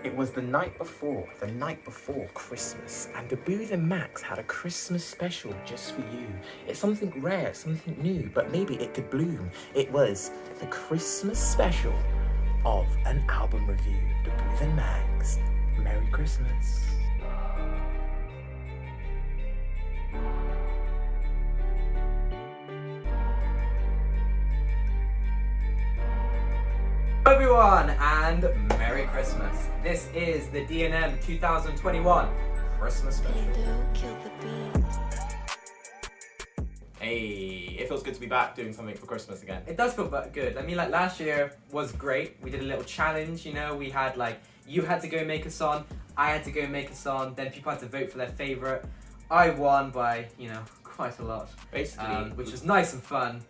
It was the night before Christmas, and Daboothe and Maxx had a Christmas special just for you. It's something rare, something new, but maybe it could bloom. It was the Christmas special of an album review. Daboothe and Maxx. Merry Christmas. Hello everyone and Merry Christmas. This is the D&M 2021 Christmas special. Hey, it feels good to be back doing something for Christmas again. It does feel good. I mean, like last year was great. We did a little challenge, you know, we had like, you had to go make a song, I had to go make a song, then people had to vote for their favourite. I won by, you know, quite a lot. Basically, which was nice and fun.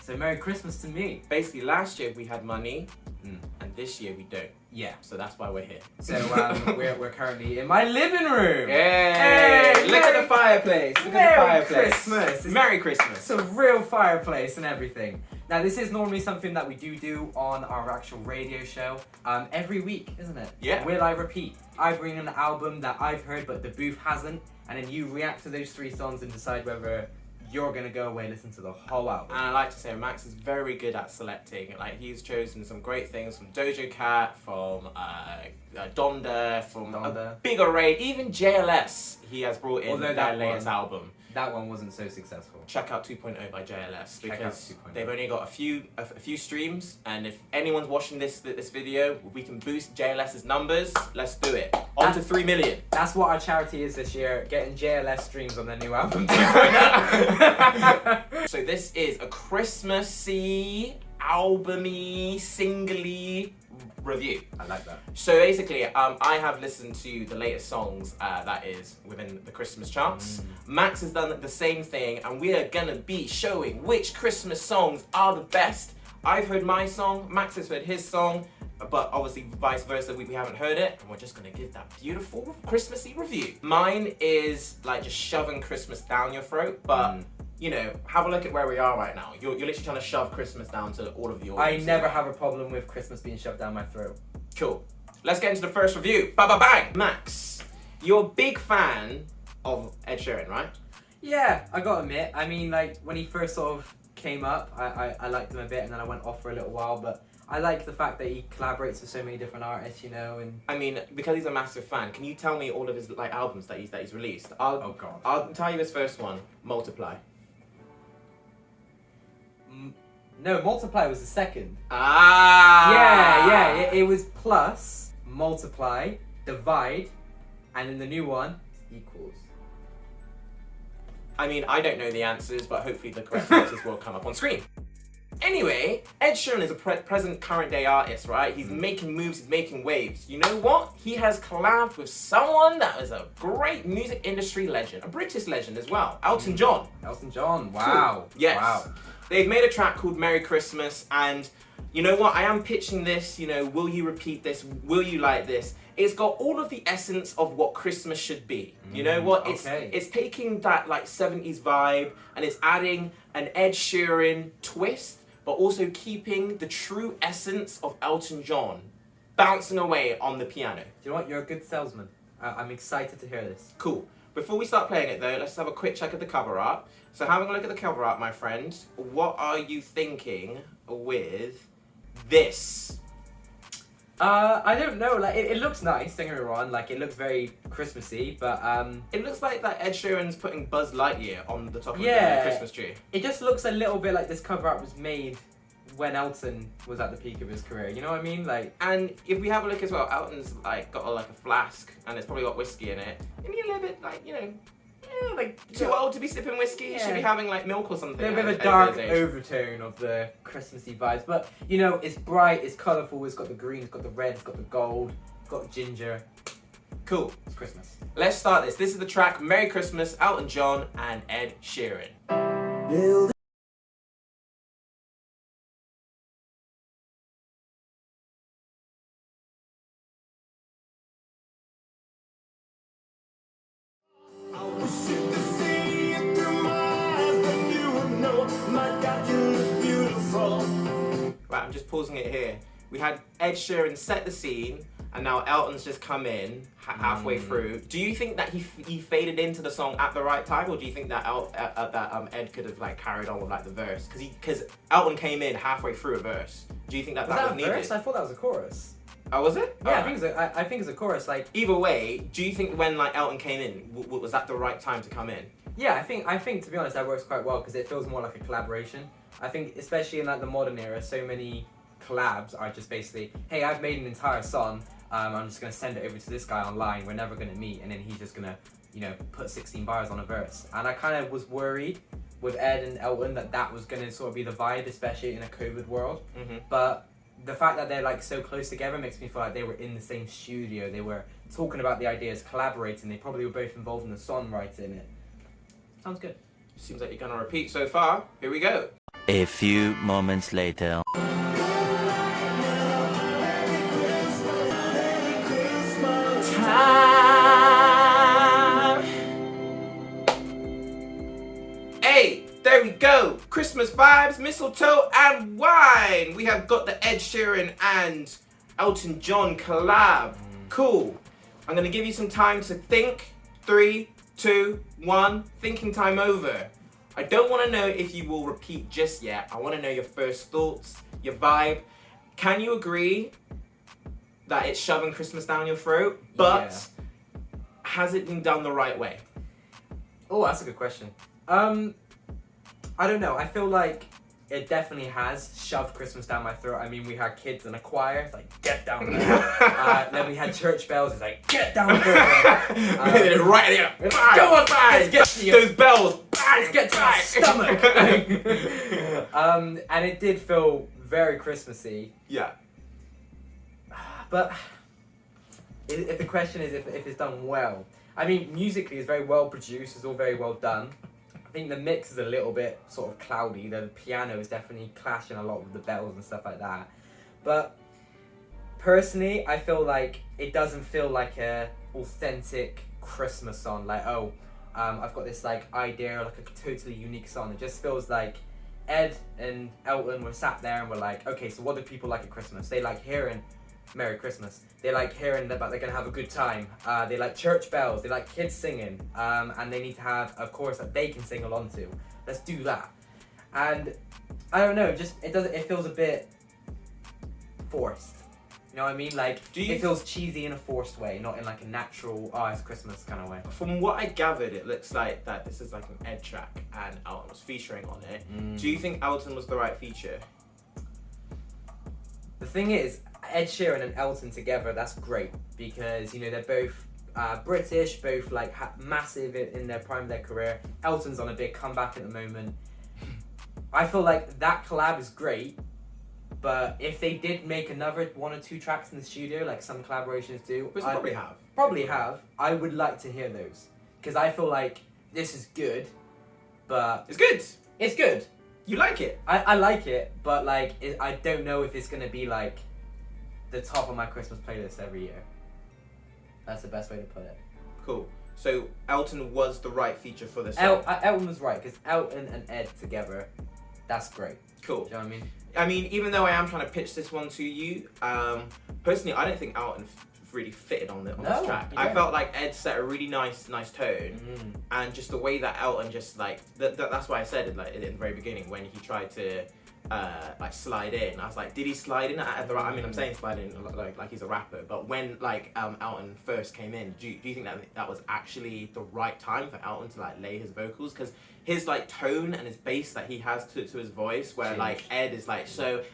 So Merry Christmas to me. Basically, last year we had money, and this year we don't. Yeah. So that's why we're here. So we're currently in my living room. Hey, look at the fireplace. Look at the fireplace. Christmas. Merry Christmas. It's a real fireplace and everything. Now this is normally something that we do on our actual radio show every week, isn't it? Yeah. Will I repeat? I bring an album that I've heard but Daboothe hasn't, and then you react to those 3 songs and decide whether you're gonna go away and listen to the whole album. And I like to say Max is very good at selecting. Like, he's chosen some great things from Doja Cat, from Donda, from a big array. Even JLS he has brought in their latest album. That one wasn't so successful. Check out 2.0 by JLS because 2.0. they've only got a few streams, and if anyone's watching this video, we can boost JLS's numbers. Let's do it. On to 3 million. That's what our charity is this year, getting JLS streams on their new album. So this is a Christmassy, albumy, singly review. I like that. So basically, I have listened to the latest songs that is within the Christmas charts. Max has done the same thing, and we are gonna be showing which Christmas songs are the best. I've heard my song, Max has heard his song, but obviously vice versa, we haven't heard it, and we're just gonna give that beautiful Christmassy review. Mine is like just shoving Christmas down your throat, but you know, have a look at where we are right now. You're literally trying to shove Christmas down to all of the audience. I never have a problem with Christmas being shoved down my throat. Cool. Let's get into the first review. Bang! Max, you're a big fan of Ed Sheeran, right? Yeah, I gotta admit. I mean, like, when he first sort of came up, I liked him a bit, and then I went off for a little while, but I like the fact that he collaborates with so many different artists, you know, and... I mean, because he's a massive fan, can you tell me all of his like albums that he's released? Oh, God. I'll tell you his first one, Multiply. No, Multiply was the second. Ah! Yeah, it was Plus, Multiply, Divide, and then the new one is Equals. I mean, I don't know the answers, but hopefully the correct answers will come up on screen. Anyway, Ed Sheeran is a present current day artist, right? He's making moves, he's making waves. You know what? He has collabed with someone that is a great music industry legend, a British legend as well, Elton John. Elton John, wow. Cool. Yes. Wow. They've made a track called Merry Christmas, and you know what? I am pitching this, you know, will you repeat this? Will you like this? It's got all of the essence of what Christmas should be. You know what? It's taking that like 70s vibe, and it's adding an Ed Sheeran twist, but also keeping the true essence of Elton John bouncing away on the piano. Do you know what? You're a good salesman. I'm excited to hear this. Cool. Before we start playing it though, let's have a quick check at the cover art. So having a look at the cover art, my friend, what are you thinking with this? I don't know, like, it looks nice, don't get me wrong, like, it looks very Christmassy, but, It looks like that Ed Sheeran's putting Buzz Lightyear on the top of the Christmas tree. It just looks a little bit like this cover art was made when Elton was at the peak of his career, you know what I mean? Like, and if we have a look as well, Elton's like got a flask, and it's probably got whiskey in it. And you're a little bit like, you know, like too old to be sipping whiskey. You should be having like milk or something. A little bit of a dark overtone of the Christmassy vibes, but you know, it's bright, it's colourful, it's got the green, it's got the red, it's got the gold, it's got ginger. Cool. It's Christmas. Let's start this. This is the track Merry Christmas, Elton John and Ed Sheeran. Right, I'm just pausing it here. We had Ed Sheeran set the scene, and now Elton's just come in halfway through. Do you think that he faded into the song at the right time, or do you think that Ed could have like carried on with like the verse? Because Elton came in halfway through a verse. Do you think that was needed? Verse? I thought that was a chorus. Oh, was it? Yeah, I think it's a chorus. Like either way, do you think when like Elton came in, was that the right time to come in? Yeah, I think to be honest, that works quite well because it feels more like a collaboration. I think especially in like the modern era, so many collabs are just basically, hey, I've made an entire song. I'm just gonna send it over to this guy online. We're never gonna meet, and then he's just gonna, put 16 bars on a verse. And I kind of was worried with Ed and Elton that was gonna sort of be the vibe, especially in a COVID world. Mm-hmm. But the fact that they're like so close together makes me feel like they were in the same studio. They were talking about the ideas, collaborating. They probably were both involved in the songwriting. It sounds good. Seems like you're gonna repeat so far. Here we go. A few moments later. Hey, there we go. Christmas vibes, mistletoe, and wine. We have got the Ed Sheeran and Elton John collab. Cool. I'm gonna give you some time to think. 3, 2, 1. Thinking time over. I don't want to know if you will repeat just yet. I want to know your first thoughts, your vibe. Can you agree that it's shoving Christmas down your throat, but has it been done the right way? Oh, that's a good question. I don't know. I feel like it definitely has shoved Christmas down my throat. I mean, we had kids in a choir. It's like, get down there. Then we had church bells. It's like, get down there. Right here. Go on, let's get to those bells. Let's get to my stomach. And it did feel very Christmassy. Yeah. But if the question is if it's done well, I mean, musically it's very well produced. It's all very well done. I think the mix is a little bit sort of cloudy. The piano is definitely clashing a lot with the bells and stuff like that. But personally, I feel like it doesn't feel like a authentic Christmas song. Like, I've got this like idea, like a totally unique song. It just feels like Ed and Elton were sat there and were like, okay, so what do people like at Christmas? They like hearing Merry Christmas. They like hearing that they're gonna have a good time. They like church bells. They like kids singing. And they need to have a chorus that they can sing along to. Let's do that. And I don't know, just it feels a bit forced. You know what I mean? Like it feels cheesy in a forced way, not in like a natural, it's Christmas kind of way. From what I gathered, it looks like that this is like an Ed track and Elton was featuring on it. Do you think Elton was the right feature? The thing is, Ed Sheeran and Elton together, that's great because they're both British, both like massive in their prime of their career. Elton's on a big comeback at the moment. I feel like that collab is great, but if they did make another 1 or 2 tracks in the studio, like some collaborations do, Which they probably have. I would like to hear those because I feel like this is good, but it's good. It's good. You like it? I like it, but like I don't know if it's gonna be like the top of my Christmas playlist every year. That's the best way to put it. Cool. So Elton was the right feature for this song. Elton was right because Elton and Ed together, that's great. Cool. Do you know what I mean? I mean, even though I am trying to pitch this one to you, personally, I don't think Elton really fitted on this track. I felt like Ed set a really nice tone, and just the way that Elton just like that's why I said it like in the very beginning when he tried to like slide in. I was like, did he slide in at the right? I mean, I'm saying slide in like he's a rapper, but when like Elton first came in, do you think that was actually the right time for Elton to like lay his vocals? Because his like tone and his bass that he has to his voice, where like Ed is like so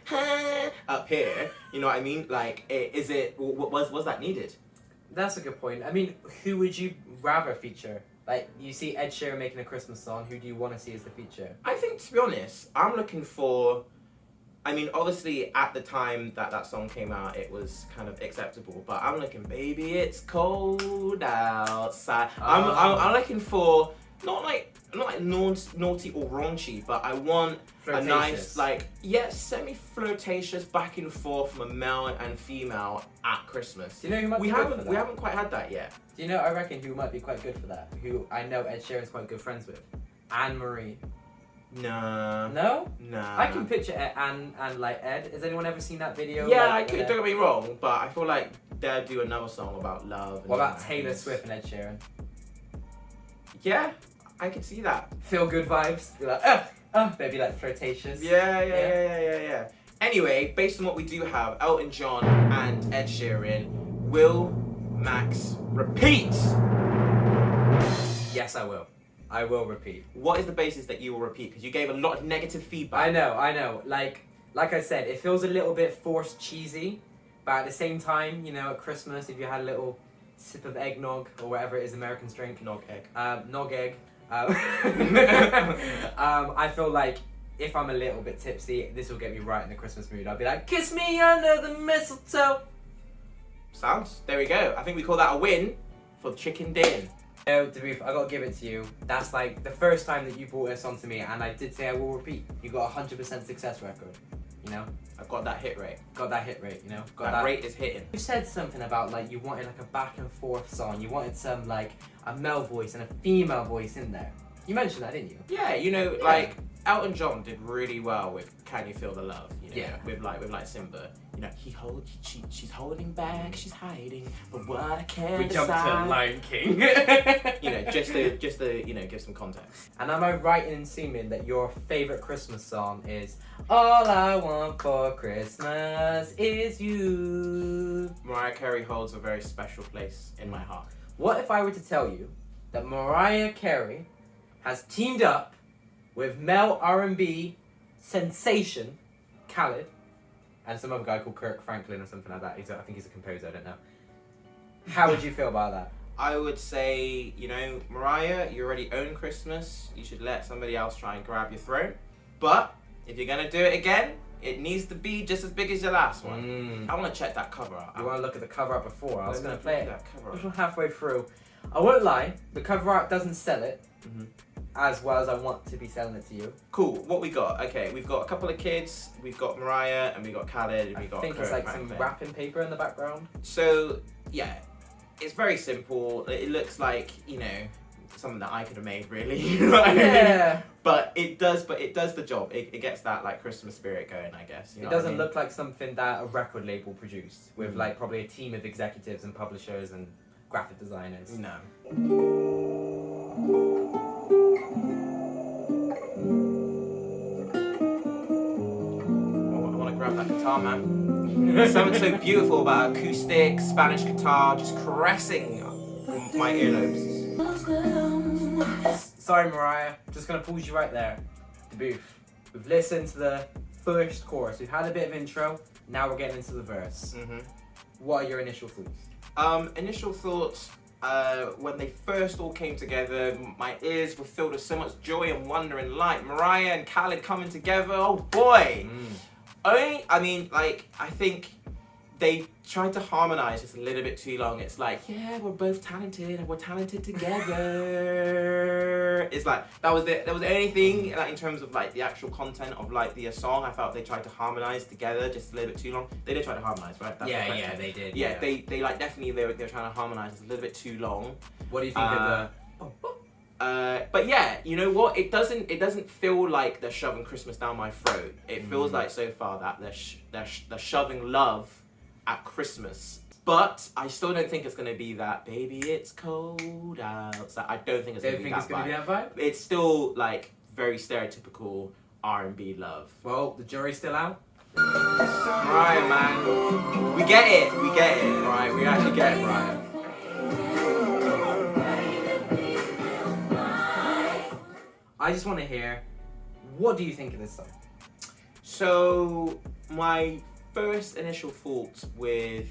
up here, you know what I mean? Like, was that needed? That's a good point. I mean, who would you rather feature? Like, you see Ed Sheeran making a Christmas song, who do you want to see as the feature? I think, to be honest, I'm looking for... I mean, obviously, at the time that song came out, it was kind of acceptable. But I'm looking, baby, it's cold outside. I'm looking for, not like naughty or raunchy, but I want a nice, like, semi-flirtatious back and forth from a male and female at Christmas. Do you know who might be good for that? We haven't quite had that yet. Do you know, I reckon who might be quite good for that? Who I know Ed Sheeran's quite good friends with? Anne-Marie. Nah. No? Nah. I can picture Anne and like Ed. Has anyone ever seen that video? Yeah, like, I could. Don't get me wrong, but I feel like dare do another song about love. What about Taylor Swift and Ed Sheeran? Yeah, I could see that. Feel good vibes. Be like, they'd be like flirtatious. Yeah. Anyway, based on what we do have, Elton John and Ed Sheeran, will Max repeat? Yes, I will. I will repeat. What is the basis that you will repeat? Because you gave a lot of negative feedback. I know. Like I said, it feels a little bit forced cheesy, but at the same time, you know, at Christmas, if you had a little sip of eggnog or whatever it is Americans drink. Nog egg. Nog egg. I feel like if I'm a little bit tipsy, this will get me right in the Christmas mood. I'll be like, kiss me under the mistletoe. Sounds. There we go. I think we call that a win for Chicken Din. No, Daboothe, I gotta give it to you. That's like the first time that you brought this on to me, and I did say I will repeat. You got a 100% success record, you know? I've got that hit rate. Got that hit rate, you know? Got That rate is hitting. You said something about like you wanted like a back and forth song. You wanted some like a male voice and a female voice in there. You mentioned that, didn't you? Yeah, you know, like Elton John did really well with "Can You Feel the Love?" You know, Yeah. with like Simba. You know, she's holding back, she's hiding, but what I can't We jumped to decide. Lion King. You know, just to you know, give some context. And am I right in assuming that your favorite Christmas song is "All I Want for Christmas Is You"? Mariah Carey holds a very special place in my heart. What if I were to tell you that Mariah Carey has teamed up with male R&B sensation Khalid and some other guy called Kirk Franklin or something like that. I think he's a composer, I don't know. How would you feel about that? I would say, you know, Mariah, you already own Christmas. You should let somebody else try and grab your throne. But if you're gonna do it again, it needs to be just as big as your last one. I want to check that cover out. You want to look at the cover art before? I was going to play it. That cover Just art. halfway through. I won't lie, the cover art doesn't sell it as well as I want to be selling it to you. Cool. What we got? Okay, we've got a couple of kids. We've got Mariah and we got Khalid and we I got. think it's Kirk like some Franklin. wrapping paper in the background. So yeah, it's very simple. It looks like, you know, something that I could have made, really. You know what I mean? Yeah. But it does the job. It gets that like Christmas spirit going, I guess. You know It doesn't what I mean? look like something that a record label produced with like probably a team of executives and publishers and graphic designers. No. I want to grab that guitar, man. There's something so beautiful about acoustic Spanish guitar just caressing my earlobes. Sorry, Mariah. Just gonna pause you right there. Daboothe. We've listened to the first chorus. We've had a bit of intro. Now we're getting into the verse. What are your initial thoughts? Initial thoughts, when they first all came together, my ears were filled with so much joy and wonder and light. Mariah and Khalid coming together, oh boy! I think they tried to harmonize just a little bit too long. It's like, yeah, we're both talented and we're talented together. It's like, that was the only thing, like, in terms of like the actual content of like the song. I felt they tried to harmonize together just a little bit too long. They did try to harmonize, right? That's the question. they did. Yeah, they like definitely they were trying to harmonize just a little bit too long. What do you think of But yeah, you know what? It doesn't feel like they're shoving Christmas down my throat. It feels like so far that they're shoving love at Christmas. But I still don't think it's gonna be that baby it's cold outside. I don't think it's the? gonna be Don't think it's that gonna be vibe. that vibe? It's still like very stereotypical R&B love. Well, the jury's still out. Mariah, man, we get it, right? We actually get it, Mariah. I just want to hear, what do you think of this song? So my first initial thoughts with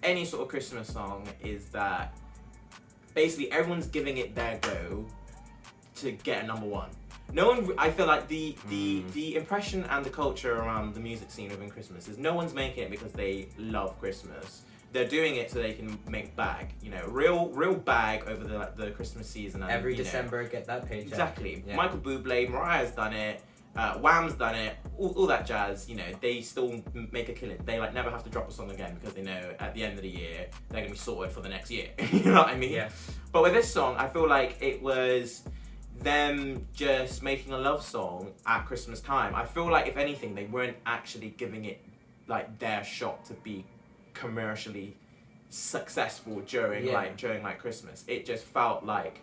any sort of Christmas song is that basically everyone's giving it their go to get a number one. No one, I feel like the impression and the culture around the music scene within Christmas is no one's making it because they love Christmas. They're doing it so they can make bag, you know, real bag over the Christmas season. And, Every you know, December, get that paycheck. exactly. Yeah. Michael Bublé, Mariah's done it. Wham's done it, all that jazz, you know, they still make a killing. They like never have to drop a song again because they know at the end of the year they're gonna be sorted for the next year. You know what I mean? Yeah. But with this song, I feel like it was them just making a love song at Christmas time. I feel like if anything, they weren't actually giving it like their shot to be commercially successful during Yeah. like Christmas. It just felt like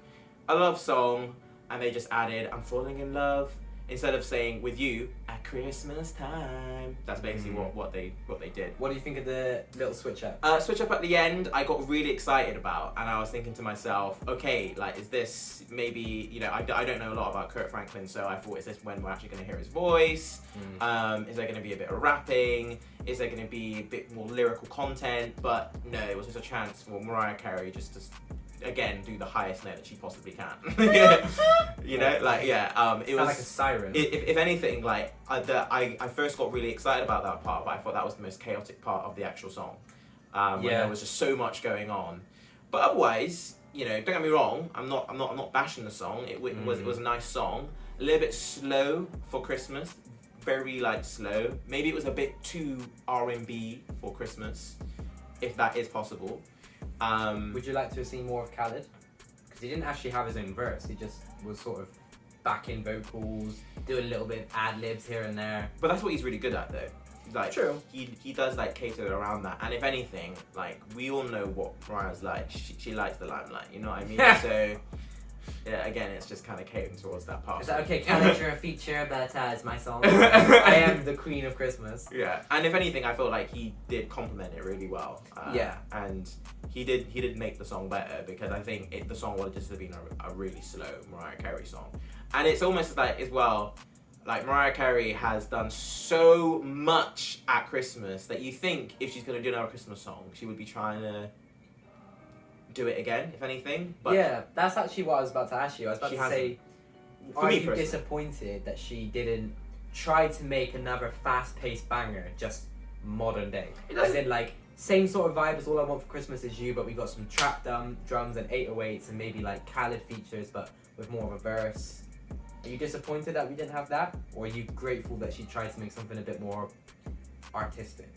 a love song, and they just added "I'm falling in love" instead of saying "with you at Christmas time." That's basically what they did. What do you think of the little switch up? Switch up at the end, I got really excited about, and I was thinking to myself, okay, like, is this maybe, you know, I don't know a lot about Kurt Franklin, so I thought, is this when we're actually going to hear his voice? Is there going to be a bit of rapping? Is there going to be a bit more lyrical content? But no, it was just a chance for Mariah Carey just to, again, do the highest note that she possibly can. You know, like, yeah, it was like a siren. If anything, like, I first got really excited about that part, but I thought that was the most chaotic part of the actual song. When there was just so much going on. But otherwise, you know, don't get me wrong, I'm not bashing the song. It was a nice song. A little bit slow for Christmas. Very, like, slow. Maybe it was a bit too R&B for Christmas, if that is possible. Would you like to have seen more of Khalid? Because he didn't actually have his own verse. He just was sort of backing vocals, doing a little bit of ad-libs here and there. But that's what he's really good at, though. Like, True. He does, like, cater around that. And if anything, like, we all know what Mariah's like. She likes the limelight, you know what I mean? So, yeah, again, it's just kind of catering towards that part. Is that okay? Khalid, you're a feature, but it's my song. I am the queen of Christmas. Yeah, and if anything, I feel like he did compliment it really well. Yeah. And he did make the song better, because I think the song would have just been a really slow Mariah Carey song. And it's almost like, as well, like, Mariah Carey has done so much at Christmas that you think if she's going to do another Christmas song, she would be trying to do it again, if anything. But yeah, that's actually what I was about to ask you. I was about She to hasn't. say, For are me you personally. disappointed that she didn't try to make another fast-paced banger, just modern day? It As doesn't- in, like, same sort of vibe as All I Want for Christmas Is You, but we got some trap drums and 808s and maybe, like, Khalid features, but with more of a verse. Are you disappointed that we didn't have that? Or are you grateful that she tried to make something a bit more artistic?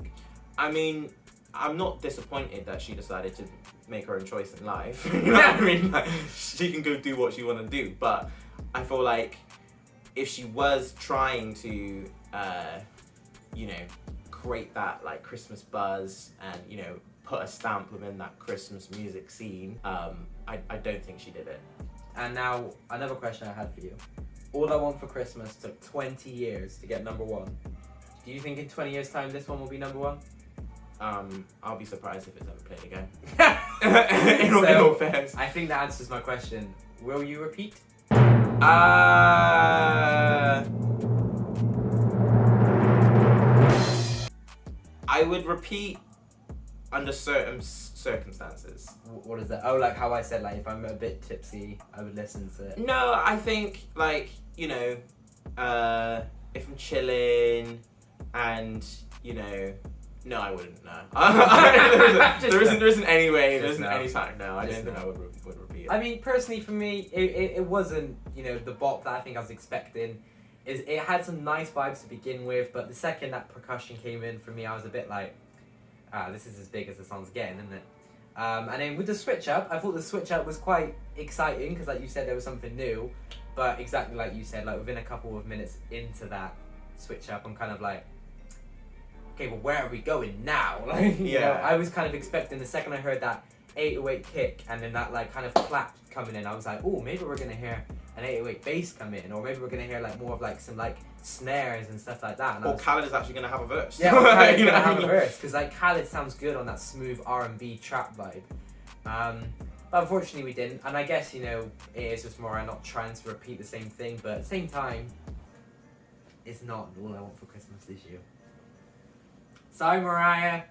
I mean, I'm not disappointed that she decided to make her own choice in life. You know what I mean? Like, she can go do what she want to do. But I feel like if she was trying to, you know, create that, like, Christmas buzz and, you know, put a stamp within that Christmas music scene, I don't think she did it. And now, another question I had for you. All I Want for Christmas took 20 years to get number one. Do you think in 20 years' time this one will be number one? I'll be surprised if it's ever played again. in all fairness. I think that answers my question. Will you repeat? I would repeat under certain circumstances. What is that? Oh, like how I said, like if I'm a bit tipsy, I would listen to it. No, I think, like, you know, if I'm chilling and, you know, no, I wouldn't. No, there isn't any way. There Just isn't no. any time. No, I Just don't think no. I would repeat it. I mean, personally for me, it wasn't, you know, the bop that I think I was expecting. It had some nice vibes to begin with, but the second that percussion came in, for me, I was a bit like, this is as big as the song's getting, isn't it? And then with the switch up, I thought the switch up was quite exciting, because like you said, there was something new. But exactly like you said, like within a couple of minutes into that switch up, I'm kind of like, okay, well, where are we going now? Like, you know, I was kind of expecting the second I heard that 808 kick and then that like kind of clap coming in, I was like, oh, maybe we're gonna hear an 808 bass come in, or maybe we're gonna hear like more of like some like snares and stuff like that. And Or Khalid is actually gonna have a verse. yeah, well, Khaled's You know gonna what I have a mean? verse, because like Khalid sounds good on that smooth R&B trap vibe. But unfortunately we didn't, and I guess, you know, it is just Mariah not trying to repeat the same thing, but at the same time, it's not All I Want for Christmas Is You. Sorry, Mariah.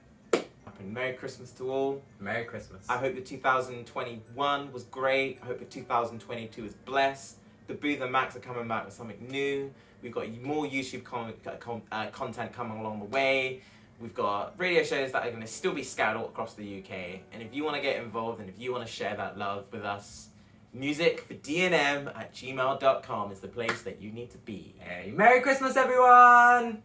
Merry Christmas to all. Merry Christmas. I hope the 2021 was great. I hope the 2022 is blessed. Daboothe and Maxx are coming back with something new. We've got more YouTube content coming along the way. We've got radio shows that are going to still be scattered all across the UK. And if you want to get involved and if you want to share that love with us, musicfordnm@gmail.com is the place that you need to be. Hey, Merry Christmas, everyone!